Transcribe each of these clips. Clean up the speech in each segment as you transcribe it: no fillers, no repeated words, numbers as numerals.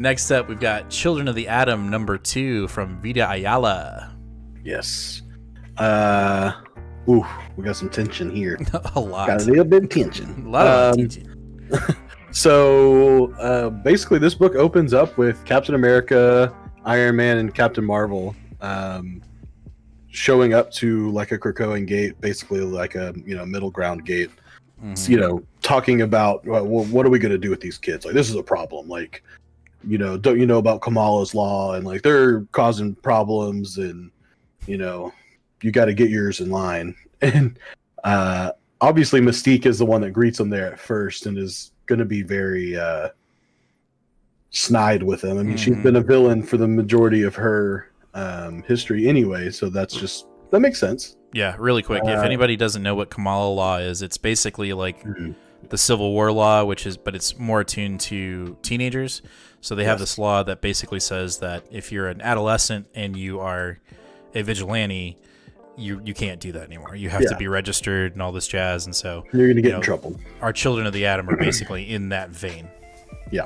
Next up, we've got Children of the Atom #2 from Vita Ayala. Yes. We got some tension here. A lot. Got a little bit of tension. A lot of tension. So basically, this book opens up with Captain America, Iron Man, and Captain Marvel showing up to like a Krakoan gate, basically like a middle ground gate. Mm-hmm. Talking about what are we going to do with these kids? Like, this is a problem. Like, don't you know about Kamala's law, and like they're causing problems, and you got to get yours in line. And obviously Mystique is the one that greets them there at first and is going to be very snide with them. I mean, she's been a villain for the majority of her history anyway, so that makes sense. Yeah, really quick. If anybody doesn't know what Kamala law is, it's basically like the Civil War law, but it's more attuned to teenagers. So they have this law that basically says that if you're an adolescent and you are a vigilante, you can't do that anymore. You have to be registered and all this jazz, and so you're going to get in trouble. Our Children of the Atom are basically in that vein. Yeah,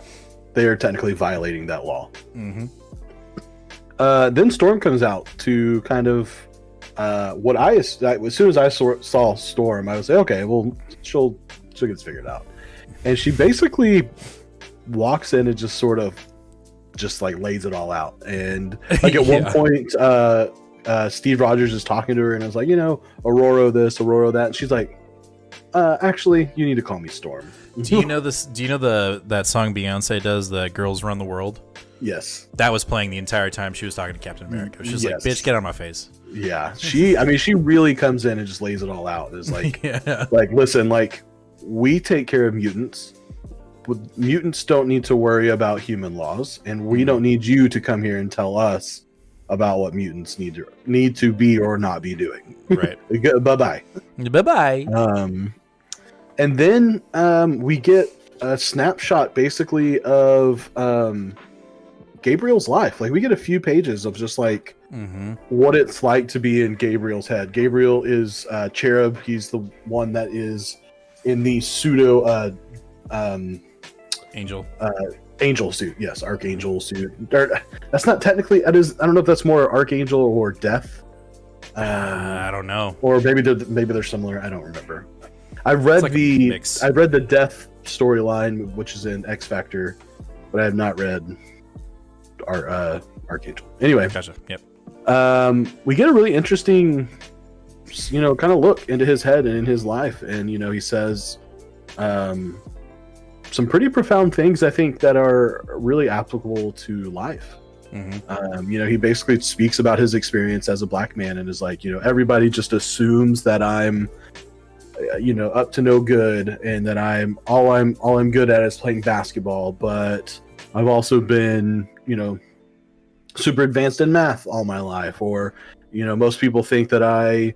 they are technically violating that law. Mm-hmm. Then Storm comes out to kind of as soon as I saw Storm, I was like, okay, well, she'll get this figured out. And she basically walks in and just sort of like lays it all out. And like at one point, Steve Rogers is talking to her, and I was like, Aurora this, Aurora that. And she's like, actually, you need to call me Storm. Do you know this? Do you know that song Beyonce does, the Girls Run the World? Yes. That was playing the entire time she was talking to Captain America. She was like, bitch, get out of my face. Yeah. She really comes in and just lays it all out. It's like, like, listen, like, we take care of mutants. Mutants don't need to worry about human laws, and we don't need you to come here and tell us about what mutants need to be or not be doing. Right. Bye-bye. Bye-bye. And then we get a snapshot basically of Gabriel's life. Like, we get a few pages of just like what it's like to be in Gabriel's head. Gabriel is Cherub. He's the one that is in the pseudo angel suit. Yes, Archangel suit. That's not technically. I don't know if that's more Archangel or Death. I don't know. Or maybe they're similar. I don't remember. I've read the Death storyline, which is in X Factor, but I have not read Archangel. Anyway, gotcha. Yep. We get a really interesting, kind of look into his head and in his life, and he says some pretty profound things, I think, that are really applicable to life. He basically speaks about his experience as a black man and is like, everybody just assumes that I'm up to no good, and that I'm good at is playing basketball, but I've also been super advanced in math all my life. Or most people think that I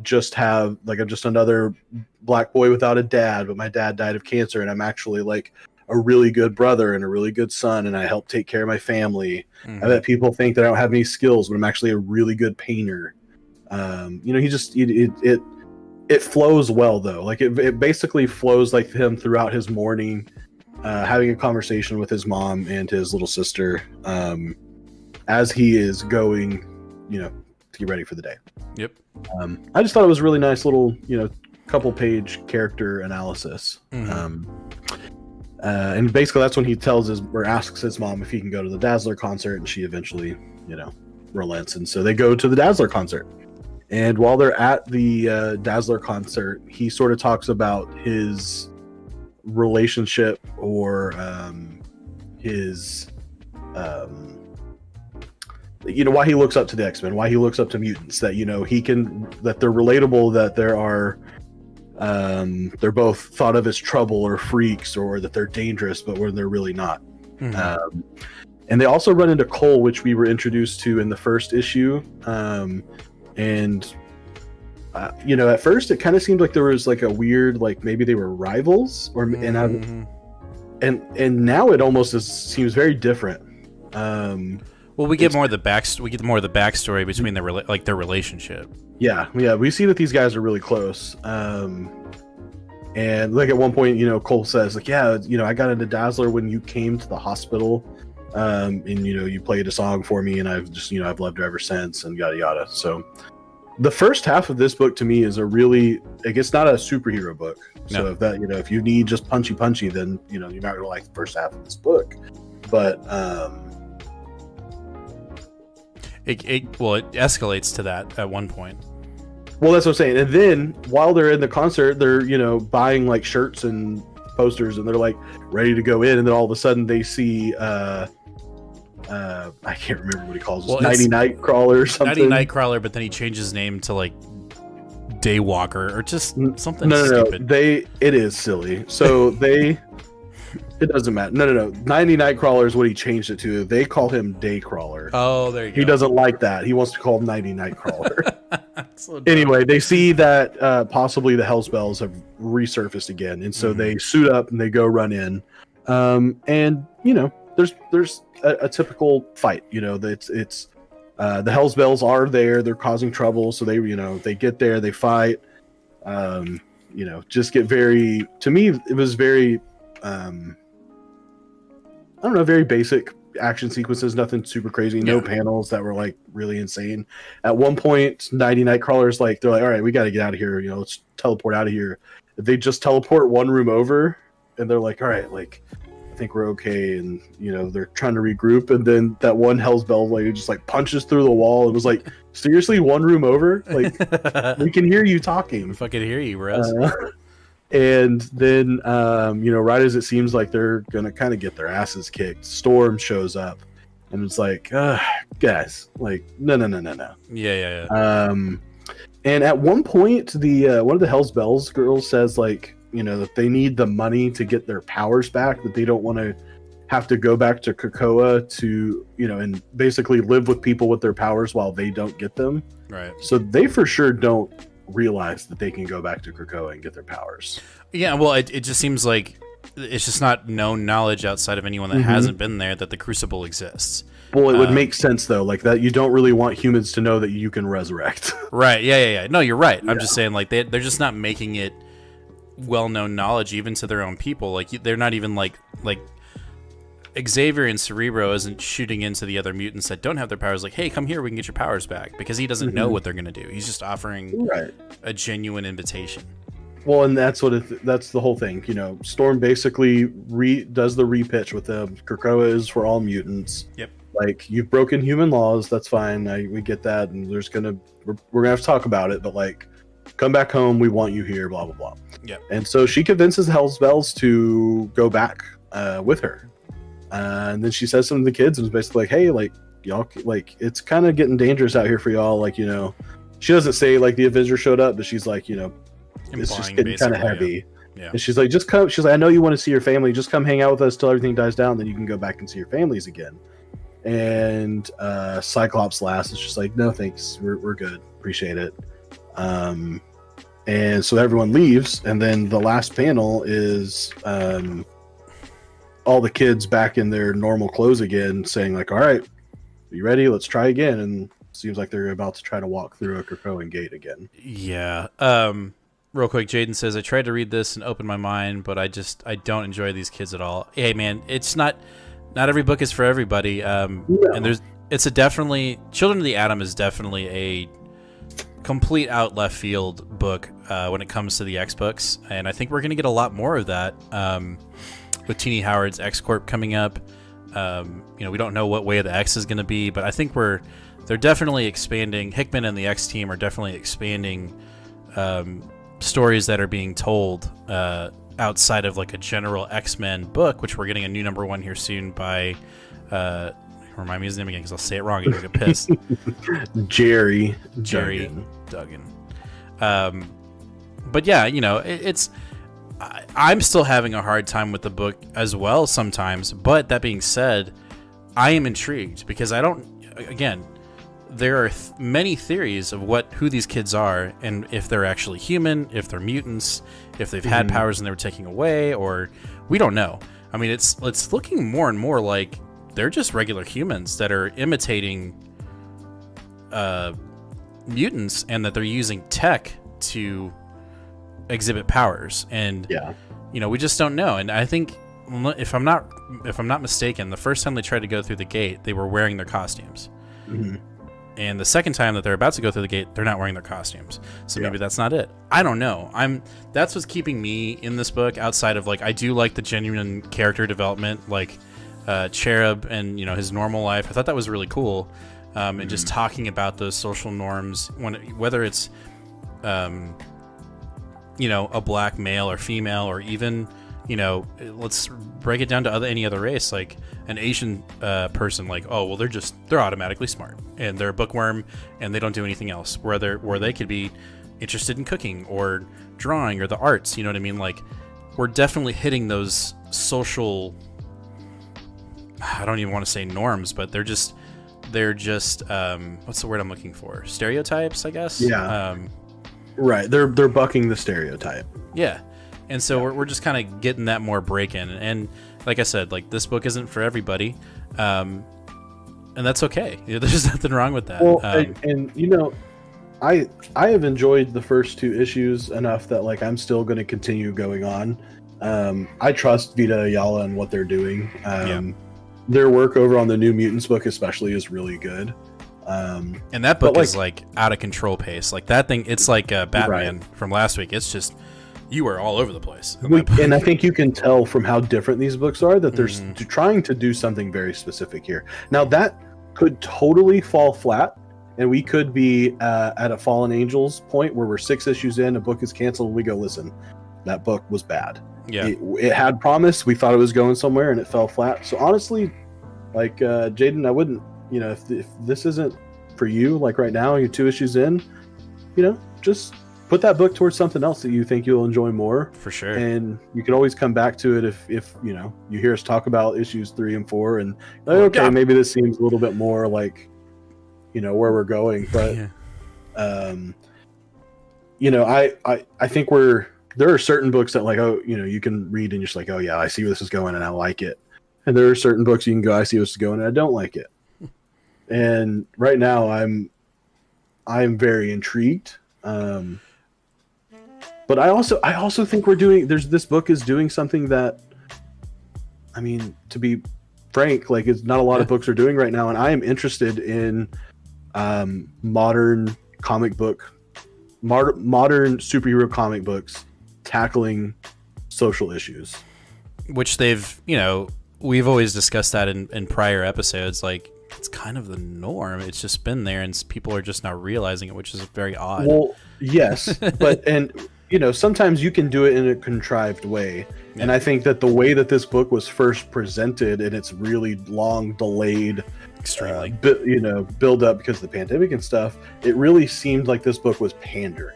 just have, like, I'm just another black boy without a dad, but my dad died of cancer, and I'm actually like a really good brother and a really good son, and I help take care of my family. I bet people think that I don't have any skills, but I'm actually a really good painter. It flows well, though. Like, it basically flows like him throughout his morning, having a conversation with his mom and his little sister, as he is going, to get ready for the day. Yep. I just thought it was a really nice little, couple page character analysis. And basically that's when he asks his mom if he can go to the Dazzler concert, and she eventually, relents. And so they go to the Dazzler concert. And while they're at the Dazzler concert, he sort of talks about his relationship, or his why he looks up to the X-Men, why he looks up to mutants, that that they're relatable, that they're both thought of as trouble or freaks, or that they're dangerous, but when they're really not. And they also run into Cole, which we were introduced to in the first issue. And at first it kind of seemed like there was like a weird, like maybe they were rivals, and now it almost seems very different. Well, we get more of the backstory between their relationship. Yeah, we see that these guys are really close. And like at one point, Cole says like, yeah, I got into Dazzler when you came to the hospital, and you played a song for me, and I've just I've loved her ever since, and yada yada. So the first half of this book to me is a really, it's not a superhero book. So No. if that if you need just punchy, then you're not gonna like the first half of this book. But it escalates to that at one point. Well, that's what I'm saying. And then while they're in the concert, they're, buying like shirts and posters, and they're like ready to go in. And then all of a sudden they see, I can't remember what he calls it. Nighty Nightcrawler or something. Nighty Nightcrawler, but then he changed his name to like Daywalker or just something stupid. It is silly. So it doesn't matter. No. Nighty Nightcrawler is what he changed it to. They call him Daycrawler. Oh, there you go. He doesn't like that. He wants to call him Nighty Nightcrawler. So anyway, they see that possibly the Hellspells have resurfaced again, and so they suit up and they go run in. And there's a typical fight. It's the Hellspells are there. They're causing trouble, so they get there, they fight. Just get very. To me, it was very. I don't know, very basic action sequences, nothing super crazy, no panels that were like really insane. At one point, Nighty Nightcrawler's like, they're like, all right, we got to get out of here, let's teleport out of here. They just teleport one room over, and they're like, all right, like, I think we're okay, and they're trying to regroup, and then that one Hellspell lady just like punches through the wall and was like, seriously, one room over? Like, we can hear you talking. If I could hear you, Rez. And then, right as it seems like they're going to kind of get their asses kicked, Storm shows up. And it's like, guys, like, no. Yeah. And at one point, the one of the Hell's Bells girls says, like, that they need the money to get their powers back, that they don't want to have to go back to Krakoa to, and basically live with people with their powers while they don't get them. Right. So they for sure don't realize that they can go back to Krakoa and get their powers. Yeah, well, it just seems like it's just not known knowledge outside of anyone that hasn't been there that the Crucible exists. Well, it would make sense though, like that you don't really want humans to know that you can resurrect. Right. Yeah. No, you're right. I'm just saying, like, they're just not making it well-known knowledge even to their own people. Like, they're not even like Xavier and Cerebro isn't shooting into the other mutants that don't have their powers like, hey, come here, we can get your powers back, because he doesn't know what they're going to do. He's just offering a genuine invitation. Well, and that's that's the whole thing. Storm basically does the repitch with them. Krakoa is for all mutants. Yep. Like, you've broken human laws, that's fine. We get that, and we're gonna have to talk about it. But like, come back home. We want you here. Blah blah blah. Yep. And so she convinces Hellspells to go back with her. And then she says something to the kids and is basically like, hey, like, y'all, like, it's kind of getting dangerous out here for y'all. Like, she doesn't say like the Avenger showed up, but she's like, it's just getting kind of heavy. Yeah. And she's like, just come. She's like, I know you want to see your family. Just come hang out with us till everything dies down. Then you can go back and see your families again. And Cyclops laughs. It's just like, no, thanks. We're good. Appreciate it. And so everyone leaves. And then the last panel is all the kids back in their normal clothes again, saying like, all right, you ready? Let's try again. And it seems like they're about to try to walk through a Krakoan gate again. Yeah. Real quick, Jaden says, I tried to read this and open my mind, but I don't enjoy these kids at all. Hey man, it's not every book is for everybody. And definitely Children of the Atom is definitely a complete out left field book when it comes to the X books. And I think we're going to get a lot more of that. With Teenie Howard's X Corp coming up. We don't know what way the X is going to be, but I think they're definitely expanding. Hickman and the X team are definitely expanding stories that are being told outside of like a general X-Men book, which we're getting a new #1 here soon by remind me his name again because I'll say it wrong and you'll get pissed. Jerry Duggan. But yeah, it's I'm still having a hard time with the book as well sometimes, but that being said, I am intrigued because there are many theories of who these kids are and if they're actually human, if they're mutants, if they've had powers and they were taken away, or we don't know. I mean, it's looking more and more like they're just regular humans that are imitating mutants and that they're using tech to exhibit powers, and we just don't know. And I think if I'm not mistaken, the first time they tried to go through the gate, they were wearing their costumes. Mm-hmm. And the second time that they're about to go through the gate, they're not wearing their costumes. So maybe that's not it. I don't know. That's what's keeping me in this book, outside of I do like the genuine character development, Cherub and his normal life. I thought that was really cool. And just talking about those social norms, whether it's a black male or female, or even let's break it down to any other race, like an Asian person, they're automatically smart and they're a bookworm and they don't do anything else, where they could be interested in cooking or drawing or the arts. You know what I mean? We're definitely hitting those social, I don't even want to say norms, but they're just what's the word I'm looking for? Stereotypes, I guess. Yeah. Right. They're bucking the stereotype. Yeah. And so we're just kind of getting that more break in. And like I said, this book isn't for everybody. And that's okay. There's nothing wrong with that. Well, I have enjoyed the first 2 issues enough that I'm still going to continue going on. I trust Vita, Ayala, and what they're doing. Their work over on the New Mutants book especially is really good. And that book is out of control pace. That thing, it's like Batman from last week. It's just, you are all over the place. And I think you can tell from how different these books are that they're trying to do something very specific here. Now that could totally fall flat, and we could be at a Fallen Angels point where we're 6 issues in, a book is canceled, and we go, listen, that book was bad. Yeah, it had promise. We thought it was going somewhere, and it fell flat. So honestly, Jaden, I wouldn't, if this isn't for you, right now, you're 2 issues in, just put that book towards something else that you think you'll enjoy more. For sure. And you can always come back to it if you hear us talk about issues 3 and 4 and maybe this seems a little bit more where we're going. But I think there are certain books that you can read and you're just oh yeah, I see where this is going and I like it. And there are certain books you can go, I see where this is going and I don't like it. And right now I'm very intrigued. But I also think this book is doing something that, to be frank, it's not a lot of books are doing right now. And I am interested in modern superhero comic books tackling social issues. Which we've always discussed that in prior episodes. It's kind of the norm. It's just been there and people are just not realizing it, which is very odd. Well, yes, but sometimes you can do it in a contrived way. Yeah. And I think that the way that this book was first presented, and it's really long delayed, extremely, build up because of the pandemic and stuff, it really seemed like this book was pandering.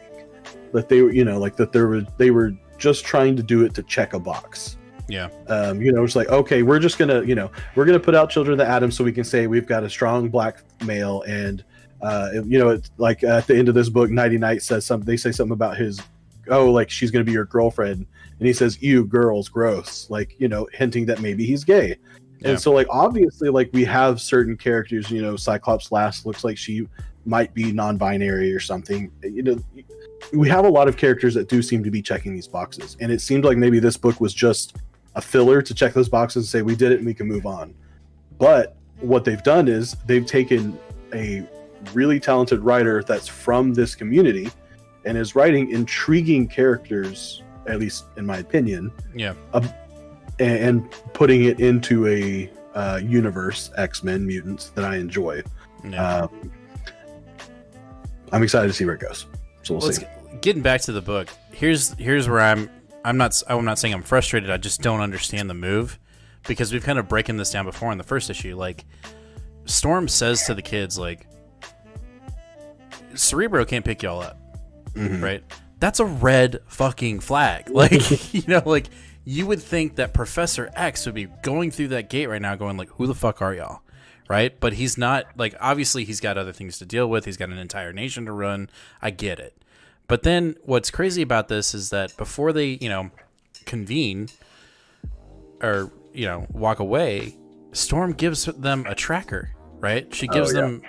That they were, they were just trying to do it to check a box. Yeah. It's okay, we're just gonna, we're gonna put out Children of the Atom so we can say we've got a strong black male, and it's at the end of this book, Nighty Night says something. They say something about his, she's gonna be your girlfriend, and he says, "Ew, girls, gross," hinting that maybe he's gay. And so obviously we have certain characters, Cyclops last looks like she might be non-binary or something. We have a lot of characters that do seem to be checking these boxes, and it seemed like maybe this book was just a filler to check those boxes and say we did it and we can move on. But what they've done is they've taken a really talented writer that's from this community and is writing intriguing characters, at least in my opinion, and putting it into a universe, X-Men, Mutants, that I enjoy. I'm excited to see where it goes. So we'll see. Getting back to the book, here's where I'm not saying I'm frustrated. I just don't understand the move, because we've kind of broken this down before in the first issue. Storm says to the kids, Cerebro can't pick y'all up, right? That's a red fucking flag. You would think that Professor X would be going through that gate right now going who the fuck are y'all? Right? But he's not. Obviously he's got other things to deal with. He's got an entire nation to run. I get it. But then what's crazy about this is that before they, convene or, walk away, Storm gives them a tracker, right? She gives them,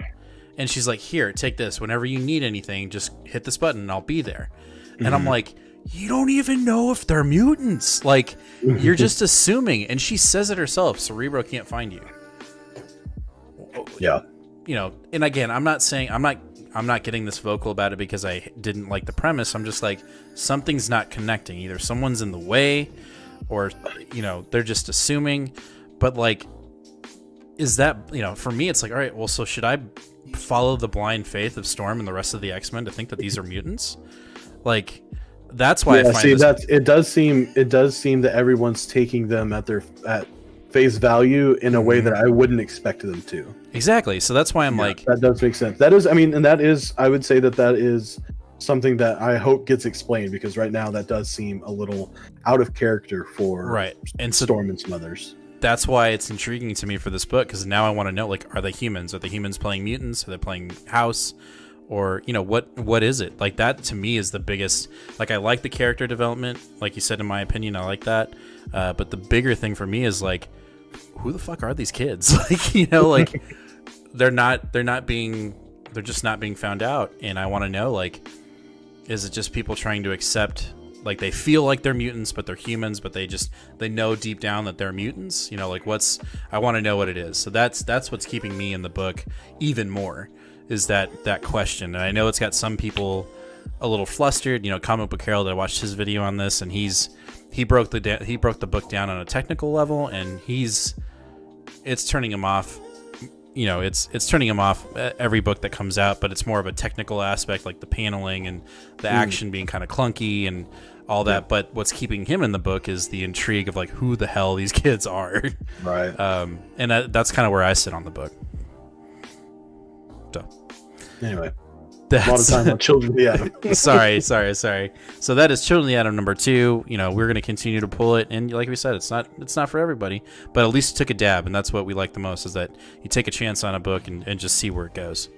and she's like, here, take this. Whenever you need anything, just hit this button and I'll be there. And I'm like, you don't even know if they're mutants. Like, you're just assuming. And she says it herself. Cerebro can't find you. Yeah. You know, and again, I'm not getting this vocal about it because I didn't like the premise. I'm just like, something's not connecting. Either someone's in the way, or, you know, they're just assuming. But like, is that, you know, for me, it's like, all right, well, so should I follow the blind faith of Storm and the rest of the X-Men to think that these are mutants? Like, that's why I find it does seem that everyone's taking them at face value in a way that I wouldn't expect them to. Exactly. So that's why I'm like, that does make sense. That is, I mean, and that is, I would say that is something that I hope gets explained, because right now that does seem a little out of character for right. And so Storm and some others. That's why it's intriguing to me for this book, because now I want to know, like, are they humans? Are the humans playing mutants? Are they playing House? Or, you know, what is it? Like, that to me is the biggest. Like, I like the character development, like you said, in my opinion, I like that. But the bigger thing for me is like, who the fuck are these kids? Like, you know, like they're just not being found out. And I want to know, like, is it just people trying to accept, like, they feel like they're mutants, but they're humans, but they know deep down that they're mutants, you know, like, I want to know what it is. So that's what's keeping me in the book even more, is that question. And I know it's got some people a little flustered, you know, Comic Book Harold, I watched his video on this, and he broke the book down on a technical level, and it's turning him off. You know, it's turning him off every book that comes out, but it's more of a technical aspect, like the paneling and the action being kind of clunky and all that. But what's keeping him in the book is the intrigue of, like, who the hell these kids are. Right. And that's kind of where I sit on the book. So anyway, a lot of time on Children of the Atom. sorry. So that is Children of the Atom number 2. You know, we're going to continue to pull it, and like we said, it's not for everybody, but at least you took a dab, and that's what we like the most, is that you take a chance on a book and just see where it goes.